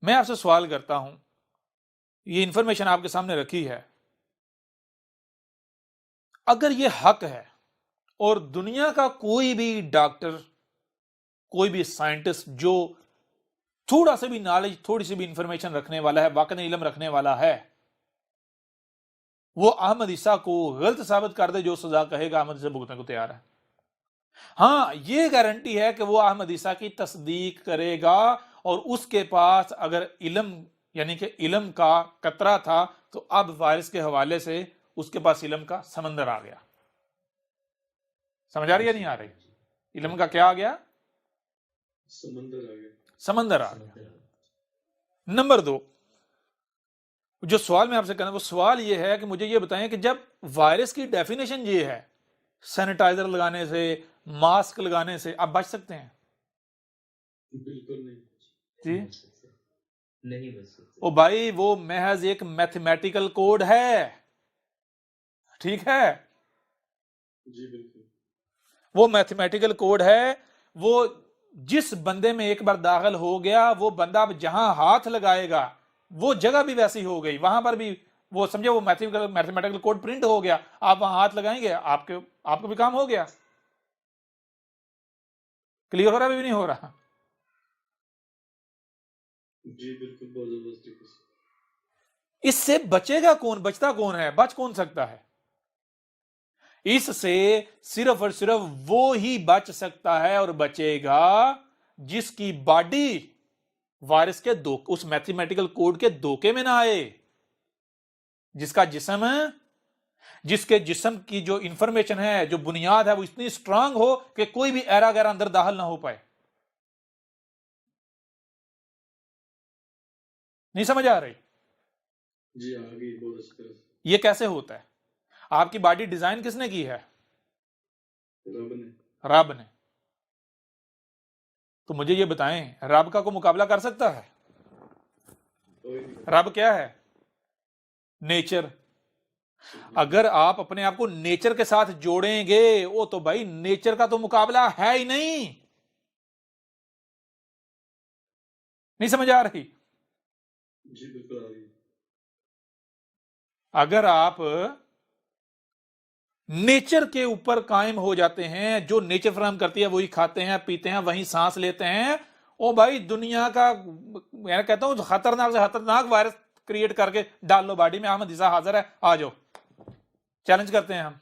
میں آپ سے سوال کرتا ہوں، یہ انفارمیشن آپ کے سامنے رکھی ہے، اگر یہ حق ہے اور دنیا کا کوئی بھی ڈاکٹر، کوئی بھی سائنٹسٹ جو تھوڑا سا بھی نالج، تھوڑی سی بھی انفارمیشن رکھنے والا ہے، واقعی علم رکھنے والا ہے، وہ احمد عیسیٰ کو غلط ثابت کر دے، جو سزا کہے گا احمد عیسیٰ بھگتنے کو تیار ہے۔ ہاں، یہ گارنٹی ہے کہ وہ احمد عیسیٰ کی تصدیق کرے گا، اور اس کے پاس اگر علم، یعنی کہ علم کا قطرہ تھا، تو اب وائرس کے حوالے سے اس کے پاس علم کا سمندر آ گیا۔ سمجھ آ رہی ہے نہیں آ رہی؟ علم کا کیا آ گیا؟ سمندر آ گیا۔ نمبر 2، جو سوال میں آپ سے کرنا، وہ سوال یہ ہے کہ مجھے یہ بتائیں کہ جب وائرس کی ڈیفینیشن یہ ہے، سینیٹائزر لگانے سے، ماسک لگانے سے آپ بچ سکتے ہیں؟ بالکل نہیں جی نہیں بچ سکتے۔ او بھائی، وہ محض ایک میتھمیٹیکل کوڈ ہے، ٹھیک ہے؟ جی بالکل، وہ میتھمیٹیکل کوڈ ہے، وہ جس بندے میں ایک بار داخل ہو گیا، وہ بندہ اب جہاں ہاتھ لگائے گا وہ جگہ بھی ویسی ہو گئی، وہاں پر بھی وہ سمجھے وہ میتھمیٹیکل کوڈ پرنٹ ہو گیا، آپ وہاں ہاتھ لگائیں گے، آپ کو بھی کام ہو گیا۔ کلیئر ہو رہا بھی نہیں ہو رہا؟ جی بالکل، بہت زبردستی۔ اس سے بچے گا کون؟ بچتا کون ہے؟ بچ کون سکتا ہے؟ اس سے صرف اور صرف وہ ہی بچ سکتا ہے اور بچے گا جس کی باڈی وائرس کے اس میتھمیٹیکل کوڈ کے دھوکے میں نہ آئے، جس کا جسم ہے، جس کے جسم کی جو انفارمیشن ہے، جو بنیاد ہے، وہ اتنی سٹرانگ ہو کہ کوئی بھی ایرا گیرا اندر داخل نہ ہو پائے۔ نہیں سمجھ آ رہی؟ جی آگے بہت اچھی طرح سے۔ یہ کیسے ہوتا ہے؟ آپ کی باڈی ڈیزائن کس نے کی ہے؟ رب نے۔ تو مجھے یہ بتائیں، رب کا کوئی مقابلہ کر سکتا ہے؟ رب کیا ہے؟ نیچر۔ اگر آپ اپنے آپ کو نیچر کے ساتھ جوڑیں گے، وہ تو بھائی نیچر کا تو مقابلہ ہے ہی نہیں۔ نہیں سمجھ آ رہی؟ جی بالکل آ رہی۔ اگر آپ نیچر کے اوپر قائم ہو جاتے ہیں، جو نیچر فراہم کرتی ہے وہی کھاتے ہیں، پیتے ہیں، وہی سانس لیتے ہیں، او بھائی دنیا کا میں کہتا ہوں خطرناک سے خطرناک وائرس کریٹ کر کے ڈال لو باڈی میں، احمد عیسیٰ حاضر ہے، آ جاؤ، چیلنج کرتے ہیں ہم۔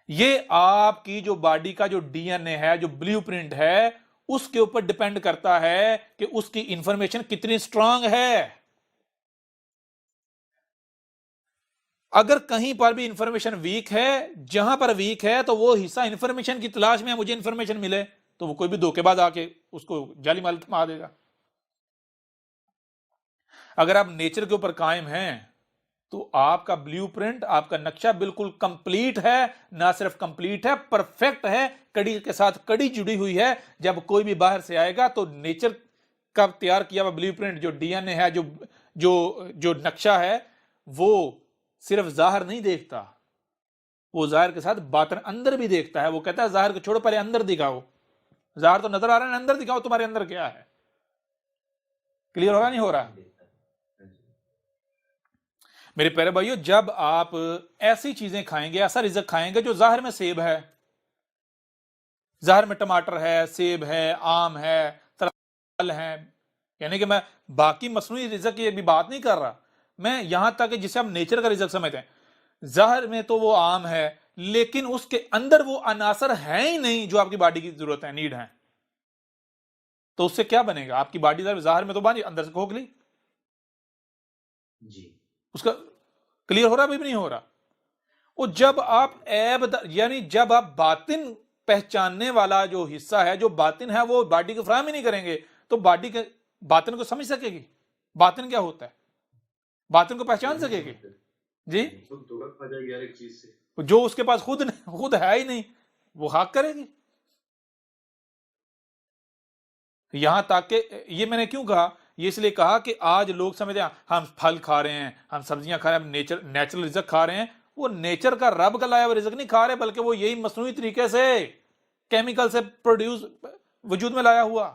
یہ آپ کی جو باڈی کا جو ڈی این اے ہے، جو بلیو پرنٹ ہے، اس کے اوپر ڈیپینڈ کرتا ہے کہ اس کی انفارمیشن کتنی سٹرانگ ہے۔ اگر کہیں پر بھی انفارمیشن ویک ہے، جہاں پر ویک ہے تو وہ حصہ انفارمیشن کی تلاش میں مجھے انفارمیشن ملے، تو وہ کوئی بھی دھوکے بعد آ کے اس کو جعلی مال تھما دے گا۔ اگر آپ نیچر کے اوپر قائم ہیں تو آپ کا بلیو پرنٹ، آپ کا نقشہ بالکل کمپلیٹ ہے، نہ صرف کمپلیٹ ہے، پرفیکٹ ہے، کڑی کے ساتھ کڑی جڑی ہوئی ہے۔ جب کوئی بھی باہر سے آئے گا تو نیچر کا تیار کیا ہوا بلیو پرنٹ، جو ڈی این اے ہے، جو نقشہ ہے، وہ صرف ظاہر نہیں دیکھتا، وہ ظاہر کے ساتھ باطن اندر بھی دیکھتا ہے۔ وہ کہتا ہے ظاہر کو چھوڑو، پہلے اندر دکھاؤ، ظاہر تو نظر آ رہا ہے، اندر دکھاؤ تمہارے اندر کیا ہے۔ کلیئر ہو رہا نہیں ہو رہا؟ میرے پیارے بھائیو، جب آپ ایسی چیزیں کھائیں گے، ایسا رزق کھائیں گے جو ظاہر میں سیب ہے، ظاہر میں ٹماٹر ہے، سیب ہے، آم ہے، پھل ہے، یعنی کہ میں باقی مصنوعی رزق کی بھی بات نہیں کر رہا، میں یہاں تک کہ جسے ہم نیچر کا رزق سمجھتے ہیں، ظاہر میں تو وہ آم ہے، لیکن اس کے اندر وہ عناصر ہیں ہی نہیں جو آپ کی باڈی کی ضرورت ہے، نیڈ ہے، تو اس سے کیا بنے گا؟ آپ کی باڈی ظاہر میں تو بانی، اندر سے کھوکھلی۔ جی اس کا کلیئر ہو رہا بھی نہیں ہو رہا؟ وہ جب آپ یعنی جب آپ باطن پہچاننے والا جو حصہ ہے، جو باطن ہے، وہ باڈی کو فراہم ہی نہیں کریں گے، تو باڈی کے باطن کو سمجھ سکے گی؟ باطن کیا ہوتا ہے؟ باطن کو پہچان سکے گی؟ جی، جو اس کے پاس خود ہے ہی نہیں، وہ حق کرے گی؟ یہاں تک کہ یہ میں نے کیوں کہا، یہ اس لیے کہا کہ آج لوگ سمجھتے ہیں ہم پھل کھا رہے ہیں، ہم سبزیاں کھا رہے ہیں، ہم نیچرل رزق کھا رہے ہیں۔ وہ نیچر کا رب کا لایا ہوا رزق نہیں کھا رہے، بلکہ وہ یہی مصنوعی طریقے سے کیمیکل سے پروڈیوس وجود میں لایا ہوا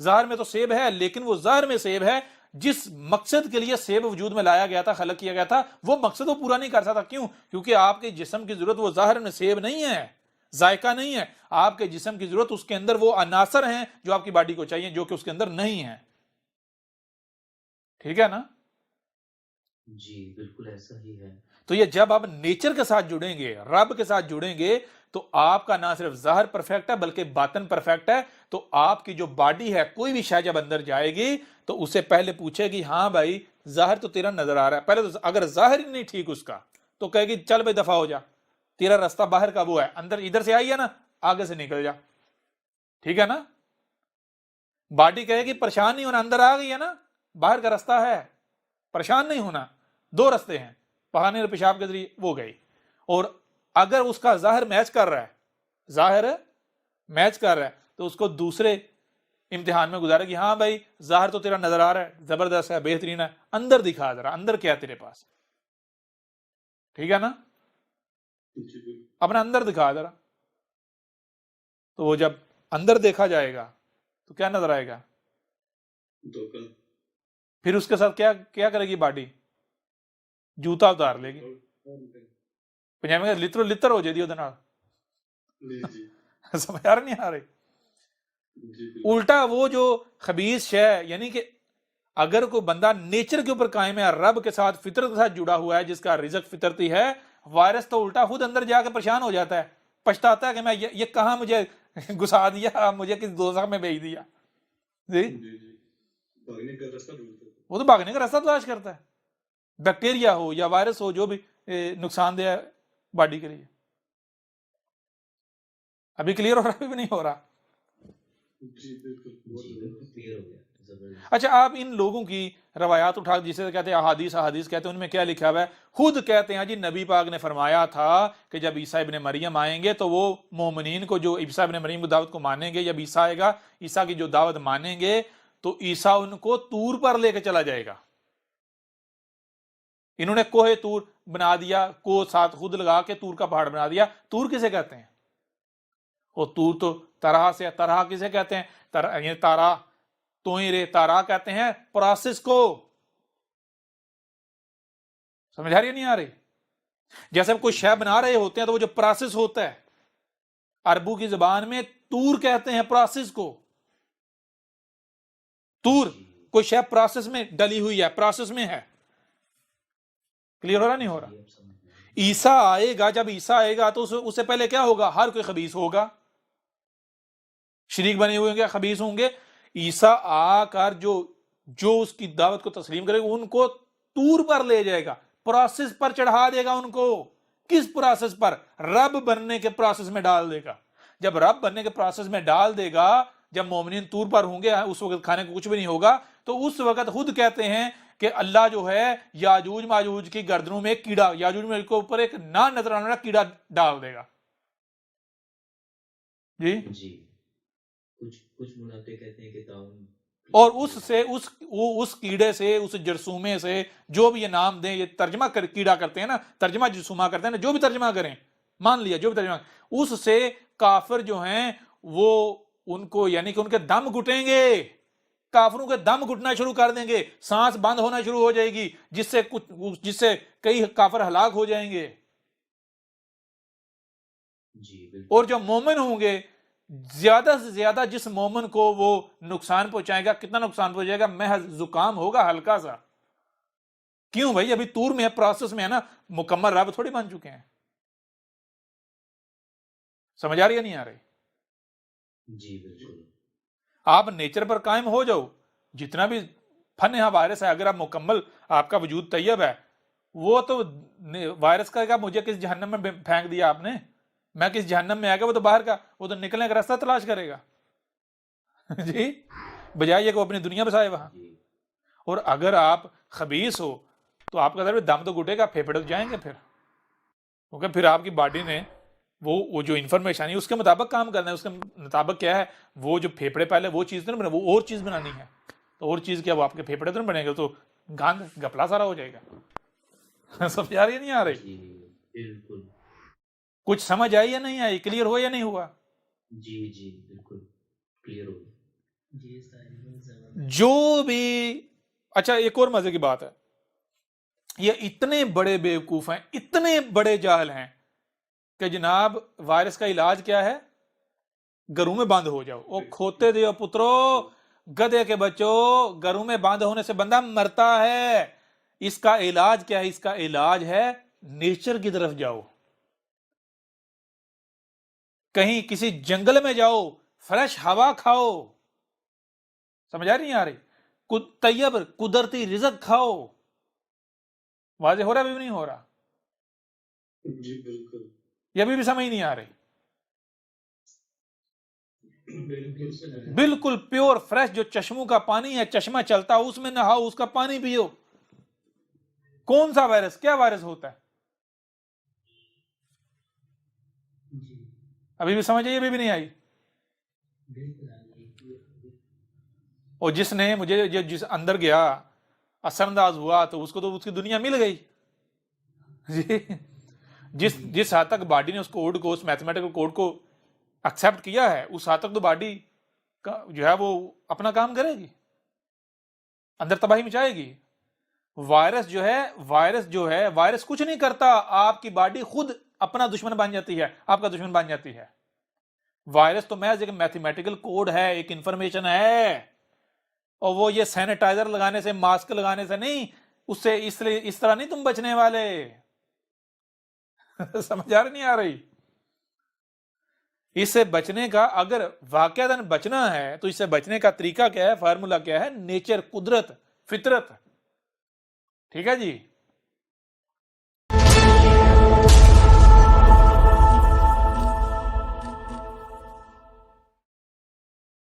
ظاہر میں تو سیب ہے لیکن وہ ظاہر میں سیب ہے، جس مقصد کے لیے سیب وجود میں لایا گیا تھا، خلق کیا گیا تھا، وہ مقصد وہ پورا نہیں کر سکتا۔ کیوں؟ کیونکہ آپ کے جسم کی ضرورت وہ ظاہر میں سیب نہیں ہے، ذائقہ نہیں ہے۔ آپ کے جسم کی ضرورت اس کے اندر وہ عناصر ہیں جو آپ کی باڈی کو چاہیے، جو کہ اس کے اندر نہیں ہیں۔ ٹھیک ہے نا؟ جی بالکل ایسا ہی ہے۔ تو یہ جب آپ نیچر کے ساتھ جڑیں گے، رب کے ساتھ جڑیں گے، تو آپ کا نہ صرف ظاہر پرفیکٹ ہے بلکہ باطن پرفیکٹ ہے۔ تو آپ کی جو باڈی ہے، کوئی بھی شے جب اندر جائے گی تو اسے پہلے پوچھے گی ہاں بھائی ظاہر تو تیرا نظر آ رہا ہے، پہلے تو اگر ظاہر ہی نہیں ٹھیک اس کا تو کہے گی چل بھائی دفعہ ہو جا، تیرا راستہ باہر کا وہ ہے، اندر ادھر سے آئی ہے نا، آگے سے نکل جا۔ ٹھیک ہے نا؟ باڈی کہے گی پریشان نہیں ہونا، اندر آ گئی ہے نا، باہر کا راستہ ہے، پریشان نہیں ہونا، دو راستے ہیں، پخانے اور پیشاب کے ذریعے وہ گئی۔ اور اگر اس کا ظاہر میچ کر رہا ہے، ظاہر میچ کر رہا ہے، تو اس کو دوسرے امتحان میں گزارے گی ہاں بھائی ظاہر تو تیرا نظر آ رہا ہے، زبردست ہے، بہترین ہے، اندر دکھا ذرا، اندر کیا ہے تیرے پاس۔ ٹھیک ہے نا؟ جی بالکل اپنا اندر دکھا ذرا۔ تو وہ جب اندر دیکھا جائے گا تو کیا نظر آئے گا؟ دھوکہ پھر اس کے ساتھ کیا کرے گی باڈی؟ جوتا اتار لے گی، پنجابی میں لتر لتر ہو جائے گی، جی جی سمجھ آ رہی نہیں آ رہی؟ جی بالکل الٹا وہ جو خبیث شے، یعنی کہ اگر کوئی بندہ نیچر کے اوپر قائم ہے، رب کے ساتھ، فطرت کے ساتھ جڑا ہوا ہے، جس کا رزق فطرتی ہے، وائرس تو الٹا خود اندر جا کے پریشان ہو جاتا ہے، پچھتاتا ہے کہ میں یہ کہاں مجھے گھسا دیا، مجھے کس دوزخ میں بھیج دیا۔ جی جی جی بھاگنے کا راستہ ڈھونڈتے تھے۔ وہ تو بھاگنے کا راستہ تلاش کرتا ہے، بیکٹیریا ہو یا وائرس ہو، جو بھی نقصان دہ ہے باڈی کے لیے۔ ابھی کلیئر ہو رہا ہے؟ ابھی بھی نہیں ہو رہا؟ جی بالکل بہت جی بالکل زبردست۔ کلیئر ہو گیا، زبردست۔ اچھا، آپ ان لوگوں کی روایات اٹھا جسے کہتے ہیں احادیث کہتے ہیں، ان میں کیا لکھا ہوا ہے؟ خود کہتے ہیں جی نبی پاک نے فرمایا تھا کہ جب عیسیٰ ابن مریم آئیں گے تو وہ مومنین کو، جو عیسیٰ ابن مریم کی دعوت کو مانیں گے، جب عیسیٰ آئے گا، عیسیٰ کی جو دعوت مانیں گے تو عیسیٰ ان کو طور پر لے کے چلا جائے گا۔ انہوں نے کوہ طور بنا دیا، کو ساتھ خود لگا کے طور کا پہاڑ بنا دیا۔ طور کسے کہتے ہیں؟ وہ طور تو طرح سے، طرح کسے کہتے ہیں؟ یعنی تارا، توئیں تارا کہتے ہیں پروسیس کو۔ سمجھ آ رہی ہے نہیں آ رہی؟ جیسے کوئی شے بنا رہے ہوتے ہیں تو وہ جو پروسیس ہوتا ہے، عربو کی زبان میں طور کہتے ہیں پروسیس کو۔ طور کوئی شے پروسیس میں ڈلی ہوئی ہے، پروسیس میں ہے۔ کلیئر ہو رہا نہیں ہو رہا؟ جی اب سمجھ گیا۔ عیسیٰ آئے گا، جب عیسیٰ آئے گا تو اس سے پہلے کیا ہوگا؟ ہر کوئی خبیث ہوگا، شریک بنے ہوئے ہوں گے، خبیث ہوں گے۔ عیسیٰ آ کر جو اس کی دعوت کو تسلیم کرے گا ان کو طور پر لے جائے گا، پروسیس پر چڑھا دے گا ان کو۔ کس پروسیس پر؟ رب بننے کے پروسیس میں ڈال دے گا۔ جب رب بننے کے پروسیس میں ڈال دے گا، جب مومنین طور پر ہوں گے، اس وقت کھانے کو کچھ بھی نہیں ہوگا، تو اس وقت خود کہتے ہیں کہ اللہ جو ہے یاجوج ماجوج کی گردنوں میں ایک کیڑا، یاجوج ماجوج کے اوپر ایک نہ نظر آنے والا کیڑا ڈال دے گا۔ جی جی کچھ منافع کہتے ہیں کہ تعاون، اور اس کیڑے سے، اس جرثومے سے، جو بھی یہ نام دیں، یہ ترجمہ کیڑا کرتے ہیں نا، ترجمہ جرثومہ کرتے ہیں نا، جو بھی ترجمہ کریں، مان لیا جو بھی ترجمہ، اس سے کافر جو ہیں وہ ان کو، یعنی کہ ان کے دم گھٹیں گے، کافروں کے دم گھٹنا شروع کر دیں گے، سانس بند ہونا شروع ہو جائے گی، جس سے کئی کافر ہلاک ہو جائیں گے۔ جی بالکل۔ اور جو مومن ہوں گے، زیادہ سے زیادہ جس مومن کو وہ نقصان پہنچائے گا، کتنا نقصان پہنچائے گا؟ محض زکام ہوگا ہلکا سا۔ کیوں بھائی؟ ابھی طور میں ہے، پروسیس میں ہے نا، مکمل رب تھوڑی بن چکے ہیں۔ سمجھ آ رہی ہے نہیں آ رہی؟ جی بالکل۔ آپ نیچر پر قائم ہو جاؤ، جتنا بھی فن ہے وائرس ہے، اگر آپ مکمل، آپ کا وجود طیب ہے، وہ تو وائرس کا مجھے کس جہنم میں پھینک دیا آپ نے، میں کس جہنم میں آ گیا، وہ تو باہر کا، وہ تو نکلنے کا راستہ تلاش کرے گا جی، بجائے یہ کہ وہ اپنی دنیا بسائے وہاں۔ جی اور اگر آپ خبیث ہو تو آپ کا دم تو گھٹے گا، پھیپھڑے تو جائیں گے پھر، کیونکہ پھر آپ کی باڈی نے وہ جو انفارمیشن ہے اس کے مطابق کام کرنا ہے، اس کے مطابق کیا ہے، وہ جو پھیپھڑے پہلے وہ چیز نہیں بنے، وہ اور چیز بنانی ہے، تو اور چیز کیا، وہ آپ کے پھیپھڑے تو نہیں بنے گا، تو گاند گپلا سارا ہو جائے گا سمجھ آ رہی ہے نہیں آ رہی؟ جی بالکل۔ کچھ سمجھ آئی یا نہیں آئی؟ کلیئر ہوا یا نہیں ہوا؟ جی جی بالکل کلیئر ہو گیا۔ جی ساری زبان جو بھی اچھا ایک اور مزے کی بات ہے، یہ اتنے بڑے بیوقوف ہیں، اتنے بڑے جاہل ہیں کہ جناب وائرس کا علاج کیا ہے؟ گھروں میں بند ہو جاؤ۔ او کھوتے دیو پترو، گدے کے بچوں، گھروں میں بند ہونے سے بندہ مرتا ہے۔ اس کا علاج کیا ہے؟ اس کا علاج ہے نیچر کی طرف جاؤ، کہیں کسی جنگل میں جاؤ، فریش ہوا کھاؤ، سمجھ آ رہی نہیں آ رہی؟ طیب قدرتی رزق کھاؤ۔ واضح ہو رہا ہے؟ ابھی بھی نہیں ہو رہا؟ جی بالکل یہ ابھی بھی سمجھ نہیں آ رہی؟ بالکل بالکل پیور فریش جو چشموں کا پانی ہے، چشمہ چلتا ہے اس میں نہاؤ، اس کا پانی پیو۔ کون سا وائرس، کیا وائرس ہوتا ہے؟ جی ابھی بھی سمجھ آئی؟ ابھی بھی نہیں آئی؟ بالکل اور جس نے مجھے جس اندر گیا اثر انداز ہوا تو اس کو تو اس کی دنیا مل گئی جی۔ جس حد تک باڈی نے اس کوڈ کو، اس میتھمیٹیکل کوڈ کو ایکسپٹ کیا ہے، اس حد تک تو باڈی جو ہے وہ اپنا کام کرے گی، اندر تباہی مچائے گی۔ وائرس جو ہے وائرس کچھ نہیں کرتا، آپ کی باڈی خود اپنا دشمن بن جاتی ہے، آپ کا دشمن بن جاتی ہے۔ وائرس تو محض ایک میتھمیٹیکل کوڈ ہے، ایک انفارمیشن ہے، اور وہ یہ سینیٹائزر لگانے سے، ماسک لگانے سے نہیں، اس سے اس طرح نہیں تم بچنے والے۔ سمجھ آ رہی نہیں آ رہی؟ اس سے بچنے کا، اگر واقعتاً بچنا ہے تو اس سے بچنے کا طریقہ کیا ہے، فارمولا کیا ہے؟ نیچر، قدرت، فطرت۔ ٹھیک ہے جی۔